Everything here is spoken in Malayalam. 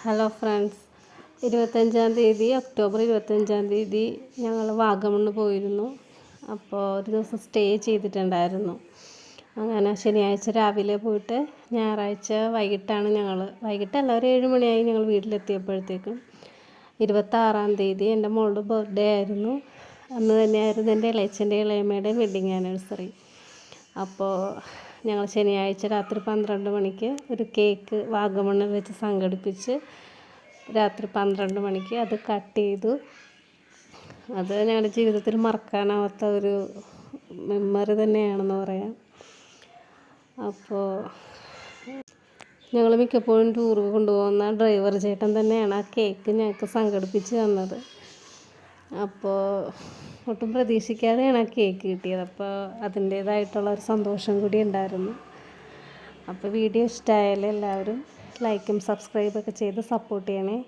ഹലോ ഫ്രണ്ട്സ്, 25-ാം തീയതി ഒക്ടോബർ 25-ാം തീയതി ഞങ്ങൾ വാഗമണ്ണ് പോയിരുന്നു. അപ്പോൾ ഒരു ദിവസം സ്റ്റേ ചെയ്തിട്ടുണ്ടായിരുന്നു. അങ്ങനെ ശനിയാഴ്ച രാവിലെ പോയിട്ട് ഞായറാഴ്ച വൈകിട്ടല്ല, ഒരു 7 മണിയായി ഞങ്ങൾ വീട്ടിലെത്തിയപ്പോഴത്തേക്കും. 26-ാം തീയതി എൻ്റെ മോളുടെ ബർത്ത്ഡേ ആയിരുന്നു. അന്ന് തന്നെയായിരുന്നു എൻ്റെ ഇളയച്ഛൻ്റെ ഇളയമ്മയുടെയും വെഡ്ഡിങ് ആനിവേഴ്സറി. അപ്പോൾ ഞങ്ങൾ ശനിയാഴ്ച രാത്രി 12 മണിക്ക് ഒരു കേക്ക് വാഗമണ്ണിൽ വെച്ച് സംഘടിപ്പിച്ച് രാത്രി 12 മണിക്ക് അത് കട്ട് ചെയ്തു. അത് ഞങ്ങളുടെ ജീവിതത്തിൽ മറക്കാനാവാത്ത ഒരു മെമ്മറി തന്നെയാണെന്ന് പറയാം. അപ്പോൾ ഞങ്ങൾ മിക്കപ്പോഴും ടൂർ കൊണ്ടുപോകുന്ന ഡ്രൈവർ ചേട്ടൻ തന്നെയാണ് ആ കേക്ക് ഞങ്ങൾക്ക് സംഘടിപ്പിച്ച് തന്നത്. അപ്പോൾ ഒട്ടും പ്രതീക്ഷിക്കാതെയാണ് ആ കേക്ക് കിട്ടിയത്. അപ്പോൾ അതിൻ്റേതായിട്ടുള്ള ഒരു സന്തോഷം കൂടി ഉണ്ടായിരുന്നു. അപ്പോൾ വീഡിയോ ഇഷ്ടമായാലും എല്ലാവരും ലൈക്കും സബ്സ്ക്രൈബൊക്കെ ചെയ്ത് സപ്പോർട്ട് ചെയ്യണേ.